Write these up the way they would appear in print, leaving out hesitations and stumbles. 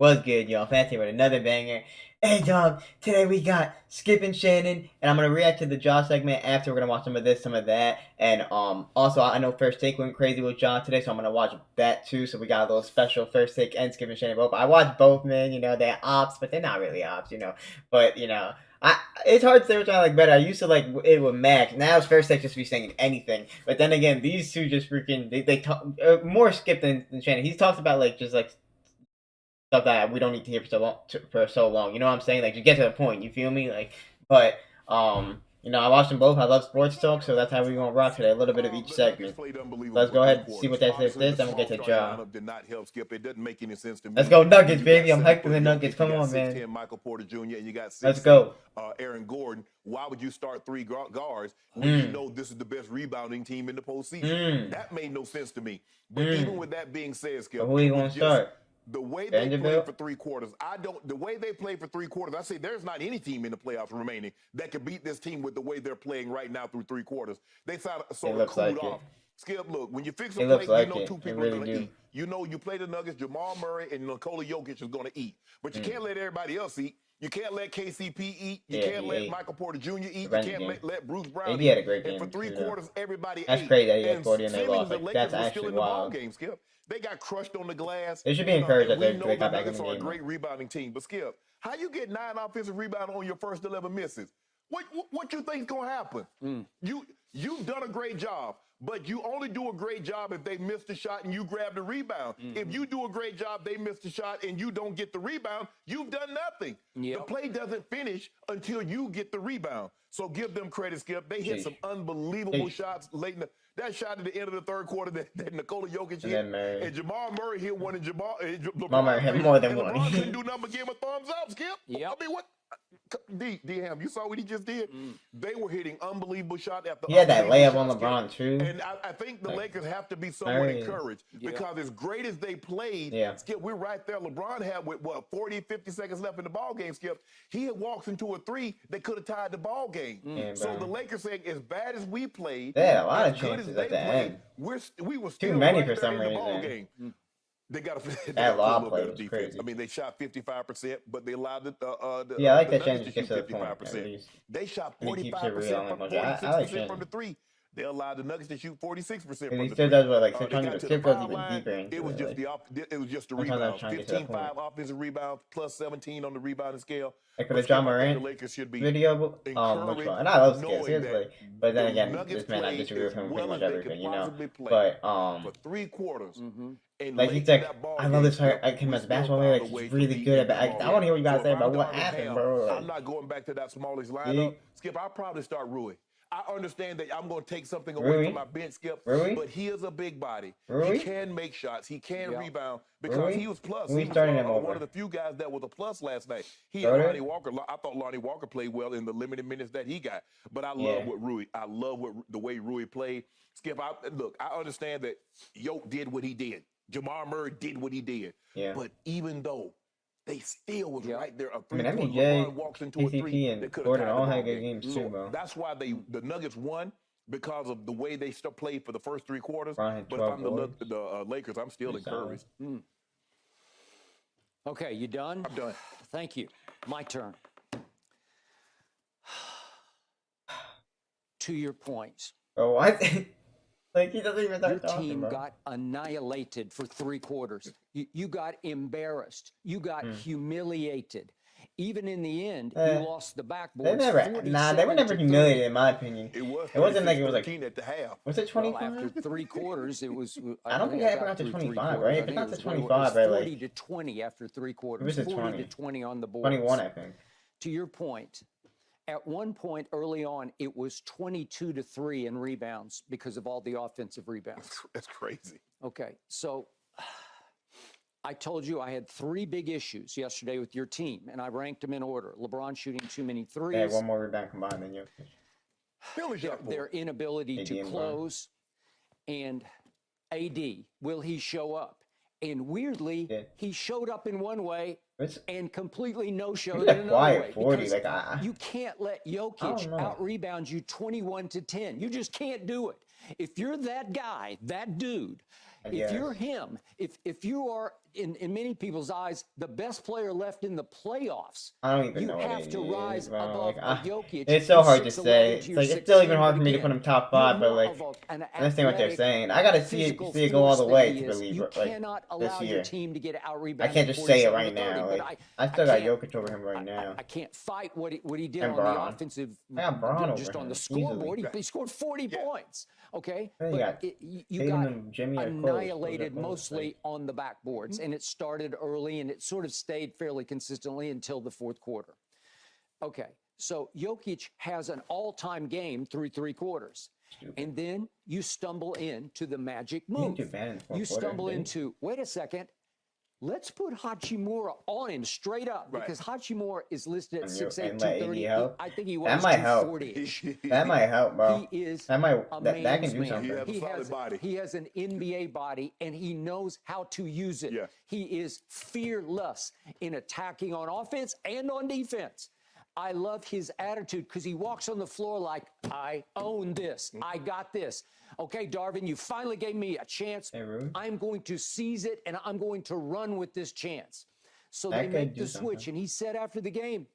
What's good, y'all? Fancy with another banger. Hey, dog. Today we got Skip and Shannon, and I'm gonna react to the Jaw segment. After we're gonna watch some of this, some of that, and also I know First Take went crazy with Jaw today, so I'm gonna watch that too. So we got a little special First Take and Skip and Shannon both. I watched both, man. You know they're ops, but they're not really ops, you know. But it's hard to say which one I like better. I used to like it with Max. Now it's First Take just be saying anything. But then again, these two just freaking they talk more Skip than Shannon. He talks about like just like stuff that we don't need to hear for so long. You know what I'm saying? Like, you get to the point. You feel me? Like, but I watched them both. I love sports talk, so that's how we're gonna rock today. A little bit of each segment. Let's go ahead and see what that says. This, then we'll get to Jaw. Did not help Skip. It doesn't make any sense to me. Let's go Nuggets, baby. I'm hyped for the Nuggets. Come on, man. Michael Porter Jr. and you got 16, let's go. Aaron Gordon. Why would you start three guards when you know this is the best rebounding team in the postseason? That made no sense to me. But even with that being said, Skip, who are you gonna start? The way they played for three quarters, the way they played for three quarters, I say there's not any team in the playoffs remaining that could beat this team with the way they're playing right now through three quarters. They sort of cooled off. Skip, look, when you fix a play, you know two people are going to eat. You know you play the Nuggets, Jamal Murray and Nikola Jokic is going to eat. But you can't let everybody else eat. You can't let KCP eat. You can't let Michael Porter Jr. eat. You can't let Bruce Brown eat. Had a great game. And for three quarters, everybody ate. That's crazy that he had 40 and they lost. Like, that's actually wild. Game, Skip. They got crushed on the glass. They should be encouraged that they got back in the game. game. A great rebounding team. But Skip, how you get 9 offensive rebounds on your first 11 misses? What you think's gonna happen? You've done a great job, but you only do a great job if they miss the shot and you grab the rebound. If you do a great job, they miss the shot and you don't get the rebound, you've done nothing. The play doesn't finish until you get the rebound. So give them credit, Skip. They hit some unbelievable shots late in that shot at the end of the third quarter that Nikola Jokic hit. And Jamal Murray hit one, and LeBron Murray hit more than one. LeBron couldn't do nothing but give him a thumbs up, Skip. I mean, what? D-Ham, you saw what he just did? They were hitting unbelievable shot after he had that layup on LeBron, too. And I think the Lakers have to be somewhat encouraged because as great as they played, Skip, we're right there. LeBron had, 40, 50 seconds left in the ball game, Skip. He had walked into a three that could have tied the ball game. So the Lakers saying, as bad as we played, they had a lot of chances at the end. We were still too many right for some in the reason. Ball game. They got that a little bit of defense. Crazy. I mean, they shot 55%, but they allowed the I like that Nuggets Shannon to shoot 55%. They shot 45% from 46% from the three. They allowed the Nuggets to shoot 46% from the three. Does what, like, sometimes the goes even deeper into it was just the rebounds. 15-5 offensive rebounds plus 17 on the rebounding scale. Like for the John Morant video, and I love Skip, but then again, this man, I disagree with him pretty much everything, you know. But for three quarters. Like he's like, I love this him as a basketball player. Like he's really good at. I want to hear what you guys say about what happened, bro. I'm not going back to that smallest lineup. Skip, I'll probably start Rui. I understand that I'm going to take something away from my bench, Skip, but he is a big body. He can make shots. He can rebound because he was plus. He was one of the few guys that was a plus last night. He and Lonnie Walker. I thought Lonnie Walker played well in the limited minutes that he got. But I love what Rui. I love the way Rui played. Skip, I understand that Yoke did what he did. Jamal Murray did what he did. But even though they still was right there. MJ, walks into a three. And Gordon all had good games too, bro. That's why the Nuggets won because of the way they played for the first three quarters. But if I'm the Lakers, I'm still encouraged. Okay, you done? I'm done. Thank you. My turn. To your points. Oh, what? Like he doesn't even Your team got annihilated for three quarters. You got embarrassed. You got humiliated. Even in the end, you lost the backboard. They were never humiliated, in my opinion. It wasn't like it was like at the half. Was it 25? Well, after three quarters, it was. I don't think I ever got to 25, right? If it's not to 25, right? 40 to 20 after three quarters. It was 40 to 20 on the board. 21, I think. To your point. At one point early on, it was 22 to 3 in rebounds because of all the offensive rebounds. That's crazy. Okay, so I told you I had 3 big issues yesterday with your team, and I ranked them in order. LeBron shooting too many threes. Yeah, one more rebound combined than you. Their inability to close. And AD, will he show up? And weirdly, he showed up in one way and completely no-showed in another way. 40, you can't let Jokic out-rebound you 21 to 10. You just can't do it. If you're that guy, that dude, if you're him, if you are in many people's eyes, the best player left in the playoffs. I don't even you know what have it to is, rise bro. above Like, Jokic. it's so hard to 6'11" say. to It's your like it's still even 6'10", hard but for me to again, put him top you're 5. But more like, of an I understand what they're athletic, saying. I gotta see physical it go all the force way than he to is. believe You like cannot this allow year. your team to get out I rebounded. can't just say it 47 right to 30, now. but Like, I still got can't- Jokic over him right now. I can't fight what he did And on the Braun. offensive, I got Braun just over on him the scoreboard. easily. He scored 40 points. Okay, Then but you got annihilated mostly on the backboards, and it started early, and it sort of stayed fairly consistently until the fourth quarter. Okay, so Jokic has an all-time game through 3 quarters. And then you stumble into the magic move. You stumble into, wait a second, let's put Hachimura on him straight up, because Hachimura is listed at 6'8", 230. I think he was 240-ish. That might help, bro. He is that might a that can man's do man. something. He has an NBA body, and he knows how to use it. Yeah. He is fearless in attacking on offense and on defense. I love his attitude because he walks on the floor like, I own this. I got this. Okay, Darvin, you finally gave me a chance. Hey, I'm going to seize it, and I'm going to run with this chance. So they make the switch, and he said after the game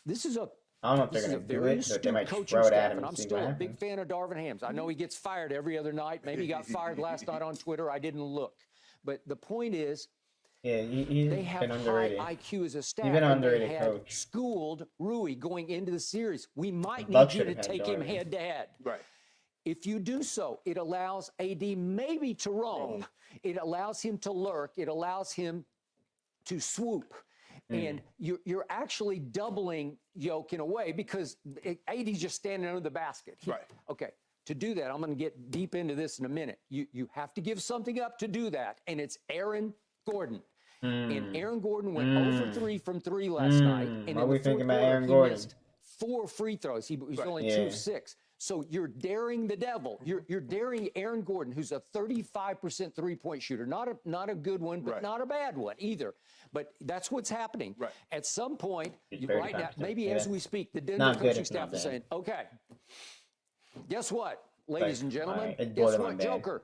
this is a I don't know if they're going to do it, but they might throw it at him. And I'm still a big fan of Darvin Hams. I know he gets fired every other night. Maybe he got fired last night on Twitter. I didn't look. But the point is, yeah, he's they have been underrated. high IQ as a staff. He's been an underrated they had coach. Schooled Rui going into the series. We might need you to take him head to head. Right. If you do so, it allows AD maybe to roam. It allows him to lurk. It allows him to swoop. And you're actually doubling Yoke in a way because AD's just standing under the basket. Right. Okay. To do that, I'm going to get deep into this in a minute. You have to give something up to do that, and it's Aaron Gordon. And Aaron Gordon went 0 for 3 from 3 last night. And what are we thinking about Aaron he Gordon? missed 4 free throws. He's only 2 of 6. So you're daring the devil. You're daring Aaron Gordon, who's a 35% three-point shooter. Not a good one, but not a bad one either. But that's what's happening. Right. At some point, right now, maybe as we speak, the Denver Not good, coaching it's staff not is bad. saying, okay, guess what, ladies and gentlemen? It's Guess borderline what, bad. Joker?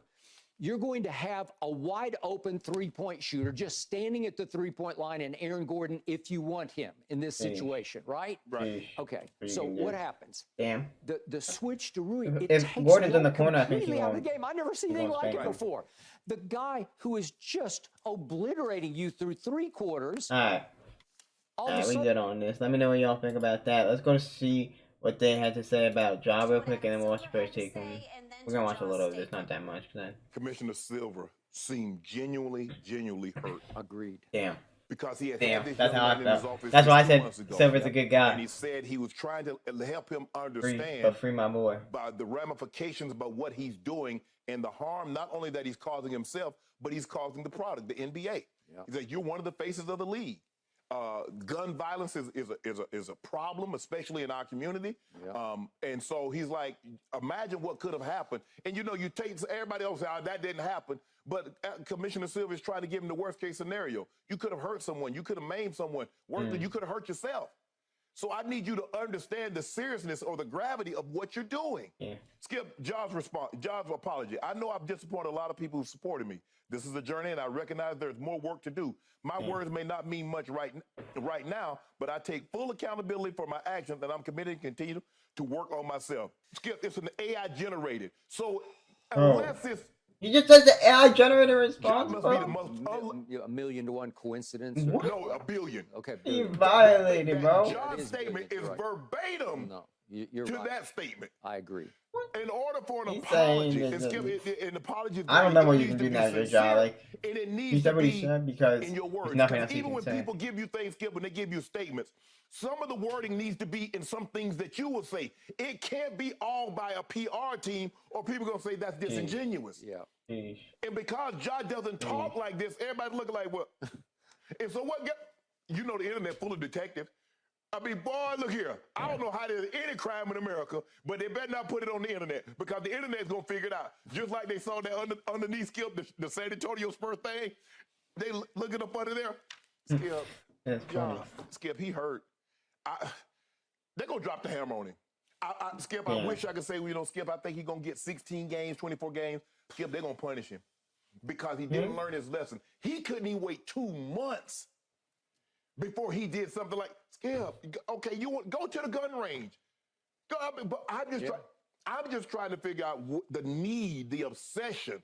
You're going to have a wide open three-point shooter just standing at the three-point line and Aaron Gordon if you want him in this situation, right? Right. Okay. So what happens? Damn. The switch to Rui, it If takes Gordon's the in the hook corner, I think he completely out of the won't. game. I've never seen anything won't like spank it him. before. The guy who is just obliterating you through 3 quarters. All right. All All of a right, we sudden, good on this. Let me know what y'all think about that. Let's go to see what they had to say about Ja real quick, and then we'll watch the first take. We're gonna watch a little of this, not that much. Commissioner Silver seemed genuinely hurt. Agreed. Damn. Because he had Damn. this That's young how I man in his felt. office That's why I just 2 said months ago. Silver's a good guy. And he said he was trying to help him understand But free my boy. about the ramifications about what he's doing and the harm not only that he's causing himself, but he's causing the product, the NBA. Yeah. He's like, you're one of the faces of the league. Gun violence is a problem, especially in our community. Yeah. And so he's like, imagine what could have happened. And you take everybody else out, that didn't happen. But Commissioner Silver is trying to give him the worst case scenario. You could have hurt someone. You could have maimed someone. Worse than you could have hurt yourself. So I need you to understand the seriousness or the gravity of what you're doing. Yeah. Skip, John's apology. I know I've disappointed a lot of people who supported me. This is a journey, and I recognize there's more work to do. My words may not mean much right now, but I take full accountability for my actions, and I'm committed to continue to work on myself. Skip, it's an AI generated. So unless it's You just said the AI generated response, must bro? be the most A million to one coincidence. What? no, a billion. Okay. You billion. violated, bro. John's statement is right. verbatim No, you're to right. that statement. I agree. In order for an He's apology, saying and that- Skip, an apology is I don't great. know what It you needs can to do be now, your sincere, job. Like, and it needs he said to what he be said because in your words. there's nothing 'Cause else he even can when say. people give you things, Skip, when they give you statements, some of the wording needs to be in some things that you will say. It can't be all by a PR team, or people gonna say that's disingenuous. Yeah. Sheesh. And because Josh doesn't talk like this, everybody looking like what? And so what? You know the internet full of detectives. I mean, boy, look here. I don't know how there's any crime in America, but they better not put it on the internet because the internet's gonna figure it out. Just like they saw that underneath Skip, the San Antonio Spurs thing. They looking up under there. Skip, That's funny. Skip, he hurt. They're gonna drop the hammer on him. Skip, I Yeah. wish I could say, Skip, I think he's gonna get 16 games, 24 games. Skip, they're gonna punish him. because he didn't learn his lesson. He couldn't even wait 2 months before he did something like, Skip, okay, you want go to the gun range. Go, but I'm just trying to figure out the need, the obsession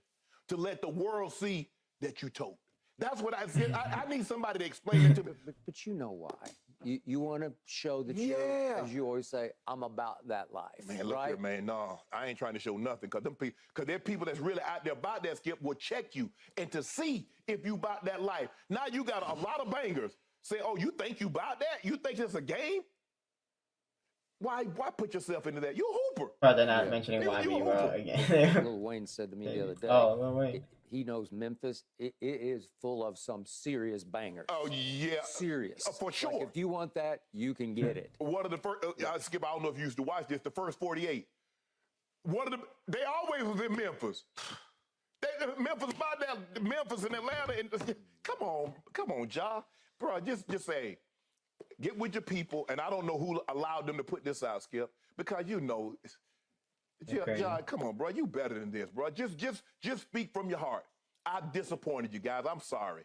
to let the world see that you told. That's what I said. I need somebody to explain it to me. But you know why. You want to show that you're, as you always say, I'm about that life. Man, look here, man. No, I ain't trying to show nothing because there are people that's really out there about that, Skip, will check you and to see if you about that life. Now you got a lot of bangers say, oh, you think you about that? You think it's a game? Why put yourself into that? You a hooper. But they're not mentioning why we were again. Lil Wayne said to me the other day. Oh, Lil Wayne. He knows Memphis. It is full of some serious bangers. Oh, yeah. Serious. For sure. Like if you want that, you can get it. One of the first, Skip, I don't know if you used to watch this, the first 48. They always was in Memphis. Memphis and Atlanta. And, come on, Ja. Bro, just say, get with your people. And I don't know who allowed them to put this out, Skip, because you know, Ja, come on, bro. You better than this, bro. Just speak from your heart. I disappointed you guys. I'm sorry.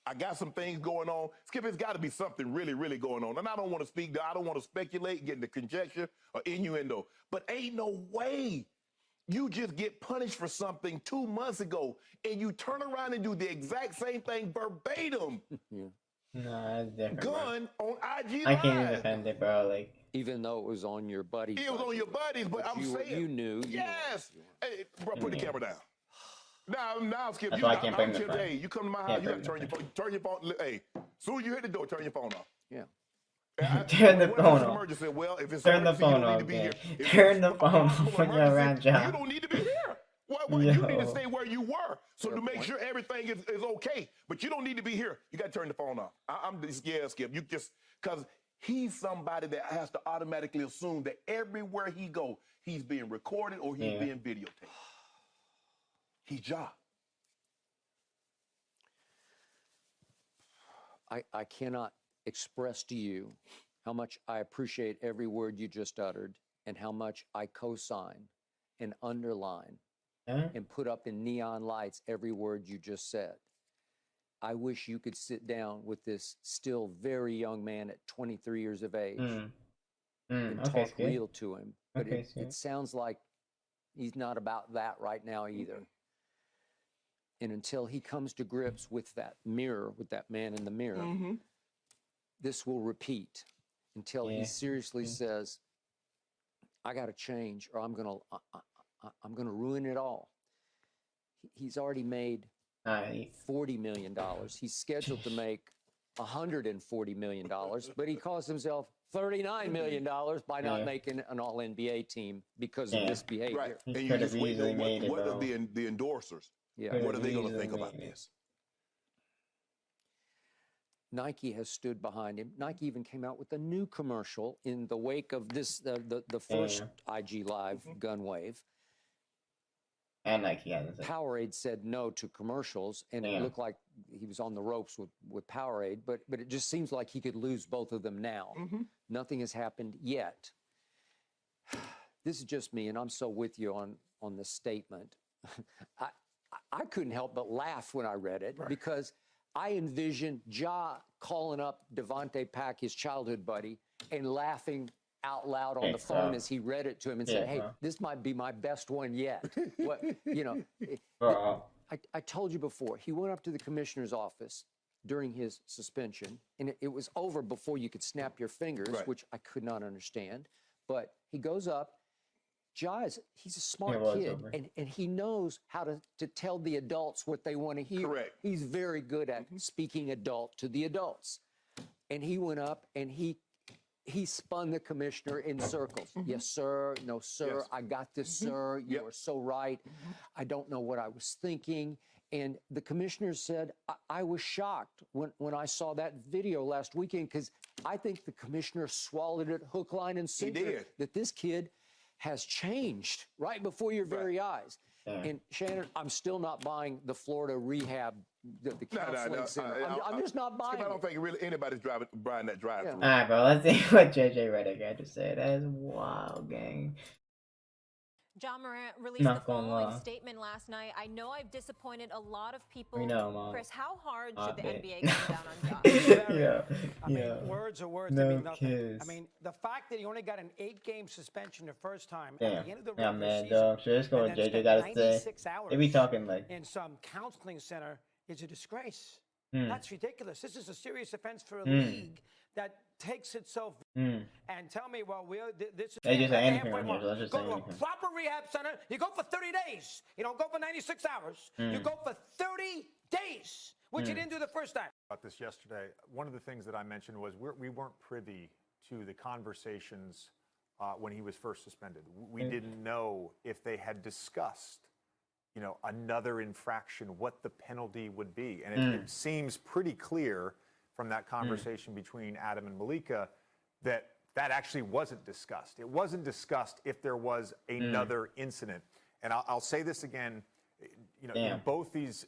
I got some things going on. Skip, it's got to be something really, really going on. And I don't want to speak, I don't want to speculate, get into conjecture or innuendo. But ain't no way you just get punished for something 2 months ago and you turn around and do the exact same thing verbatim. No, that's different. Gun on IG Live. I can't even defend it, bro. Like, even though it was on your buddies. It was on your buddies, but I'm saying. You knew. Yes. Hey, bro, put the camera down. Now, Skip, that's why I can't bring the phone. Hey, you come to my house, you got to turn your phone. Hey, as soon as you hit the door, turn your phone off. Yeah. Turn the phone off. Emergency? Well, if it's turn the phone off. Turn the phone off when you're around Ja. You don't need to be here. You need to stay where you were to make sure everything is okay. But you don't need to be here. You got to turn the phone off. I'm just scared, Skip. You just because he's somebody that has to automatically assume that everywhere he go, he's being recorded or he's being videotaped. He's Ja. I cannot express to you how much I appreciate every word you just uttered and how much I co-sign and underline and put up in neon lights every word you just said. I wish you could sit down with this still very young man at 23 years of age and talk real to him. But it sounds like he's not about that right now either. And until he comes to grips with that mirror, with that man in the mirror, this will repeat until he seriously says, I got to change or I'm going to ruin it all. He's already made $40 million. He's scheduled to make $140 million, but he cost himself $39 million by not making an all-NBA team because of this behavior. Right. And you just wait on what are the endorsers? What are they going to think about this? Nike has stood behind him. Nike even came out with a new commercial in the wake of this, the first IG Live gun wave. And Nike hasn't said. Powerade said no to commercials, and it looked like he was on the ropes with Powerade, but it just seems like he could lose both of them now. Nothing has happened yet. This is just me, and I'm so with you on this statement. I couldn't help but laugh when I read it because I envisioned Ja calling up Devontae Pack, his childhood buddy, and laughing out loud on the phone as he read it to him and said, hey, this might be my best one yet. What, you know, I told you before, he went up to the commissioner's office during his suspension, and it was over before you could snap your fingers, which I could not understand. But he goes up. Ja he's a smart kid, and he knows how to tell the adults what they want to hear. Correct. He's very good at speaking adult to the adults. And he went up and he spun the commissioner in circles. Yes, sir. No, sir. Yes. I got this, sir. You are so right. I don't know what I was thinking. And the commissioner said, I was shocked when I saw that video last weekend because I think the commissioner swallowed it hook, line, and sinker. He did. That this kid has changed right before your very eyes. And Shannon, I'm still not buying the Florida rehab, the counseling center. I'm just not buying I don't think really anybody's buying that drive. All right, bro. Let's see what JJ Redick had to say. That is wild, gang. Ja Morant released the following statement last night. I know I've disappointed a lot of people. We know, Mom. Chris, how hard should the NBA come down on Ja? I mean, words are words that mean nothing. I mean, the fact that he only got an 8-game suspension the first time at the end of the regular season, Sure, let's go with JJ. Gotta say, they be talking like in some counseling center is a disgrace. That's ridiculous. This is a serious offense for a league that takes itself and tell me, well, this is just say anything on here. Let's just say go to a anything. proper rehab center. You go for 30 days. You don't go for 96 hours. You go for 30 days, which you didn't do the first time. About this yesterday, one of the things that I mentioned was we weren't privy to the conversations when he was first suspended. We didn't know if they had discussed, you know, another infraction, what the penalty would be. And it seems pretty clear from that conversation between Adam and Malika that actually wasn't discussed. It wasn't discussed if there was another incident. And I'll say this again, you know, both these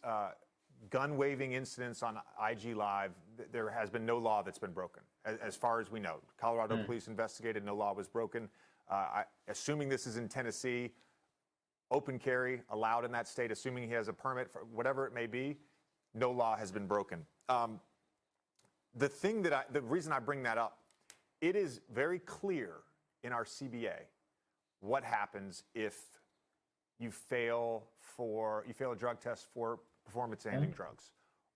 gun waving incidents on IG Live, there has been no law that's been broken, as far as we know. Colorado police investigated, no law was broken. Assuming this is in Tennessee, open carry allowed in that state, assuming he has a permit for whatever it may be, no law has been broken. The reason I bring that up, it is very clear in our CBA what happens if you fail a drug test for performance-enhancing drugs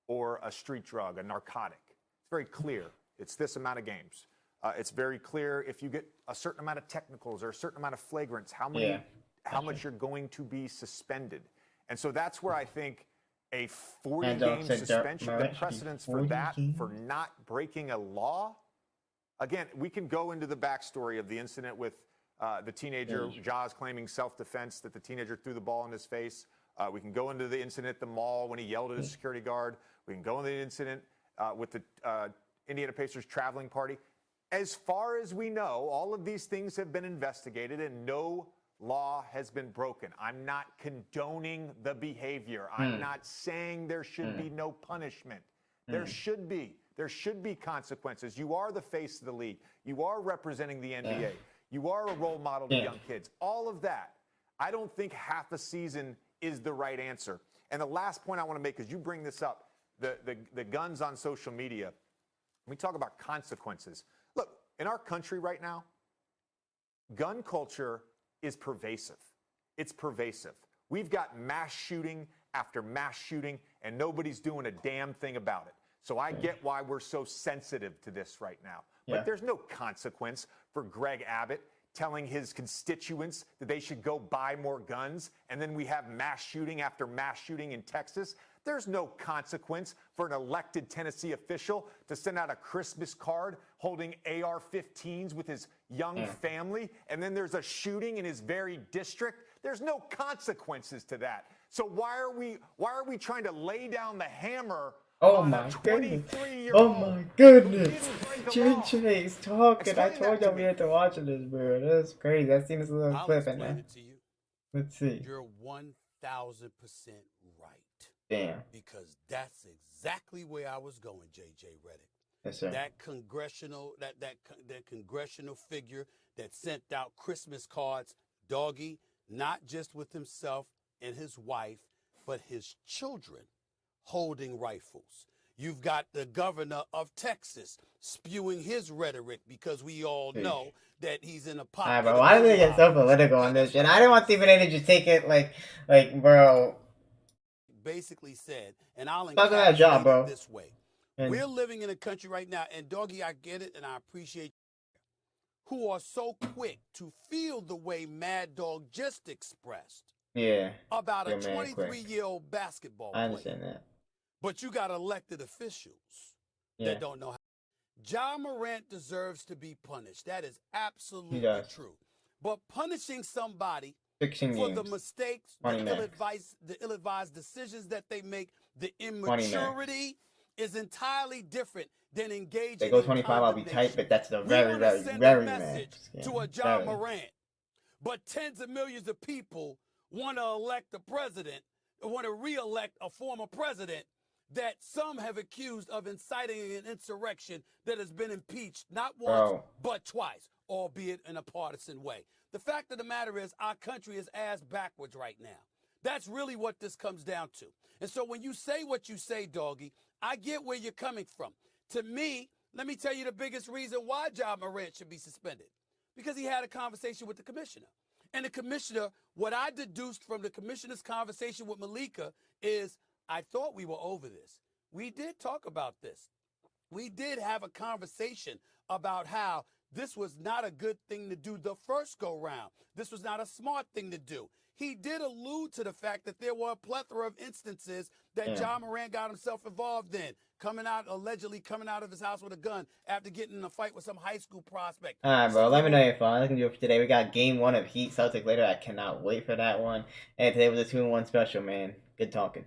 or a street drug, a narcotic. It's very clear. It's this amount of games. It's very clear if you get a certain amount of technicals or a certain amount of flagrants, how much you're going to be suspended. And so that's where I think a 40-game suspension, the precedence for that, for not breaking a law. Again, we can go into the backstory of the incident with the teenager, Ja's claiming self-defense, that the teenager threw the ball in his face. We can go into the incident at the mall when he yelled at a security guard. We can go into the incident with the Indiana Pacers traveling party. As far as we know, all of these things have been investigated and no law has been broken. I'm not condoning the behavior. I'm not saying there should be no punishment. There should be. There should be consequences. You are the face of the league. You are representing the NBA. You are a role model to young kids. All of that. I don't think half a season is the right answer. And the last point I want to make is you bring this up, the guns on social media. We talk about consequences. Look, in our country right now, gun culture is pervasive. It's pervasive. We've got mass shooting after mass shooting, and nobody's doing a damn thing about it. So I get why we're so sensitive to this right now. But there's no consequence for Greg Abbott telling his constituents that they should go buy more guns, and then we have mass shooting after mass shooting in Texas. There's no consequence for an elected Tennessee official to send out a Christmas card holding AR-15s with his young family, and then there's a shooting in his very district. There's no consequences to that. So why are we trying to lay down the hammer on a 23-year-old? Oh my goodness. JJ is talking. I told y'all we had to watch this, bro. That's crazy. I've seen this little clip in there. Let's see. You're 1,000% right. Damn. Because that's exactly where I was going, JJ Redick. Yes, sir. That congressional figure that sent out Christmas cards, doggy, not just with himself and his wife, but his children holding rifles. You've got the governor of Texas spewing his rhetoric because we all know that he's in a pocket. Alright, bro, why do they get so political on this shit? I didn't want Stephen A to just take it like, bro. Basically said, and I'll encapsulate it this way. We're living in a country right now, and doggy, I get it, and I appreciate you, who are so quick to feel the way Mad Dog just expressed about a 23-year-old basketball player. I understand that. But you got elected officials that don't know how. Ja Morant deserves to be punished. That is absolutely true. But punishing somebody for the mistakes, the ill-advised decisions that they make, the immaturity is entirely different than engaging. They go 25, I'll be tight, but that's the very message to a Ja Morant. But tens of millions of people want to elect a president, want to re-elect a former president that some have accused of inciting an insurrection that has been impeached not once, but twice, albeit in a partisan way. The fact of the matter is our country is ass backwards right now. That's really what this comes down to. And so when you say what you say, Doggy, I get where you're coming from. To me, let me tell you the biggest reason why John Morant should be suspended. Because he had a conversation with the commissioner. And the commissioner, what I deduced from the commissioner's conversation with Malika is, I thought we were over this. We did talk about this. We did have a conversation about how this was not a good thing to do the first go round. This was not a smart thing to do. He did allude to the fact that there were a plethora of instances that John Morant got himself involved in, allegedly coming out of his house with a gun after getting in a fight with some high school prospect. All right, bro. Let me know your phone. I can do it for today. We got Game 1 of Heat Celtics later. I cannot wait for that one. And today was a 2-in-1 special, man. Good talking.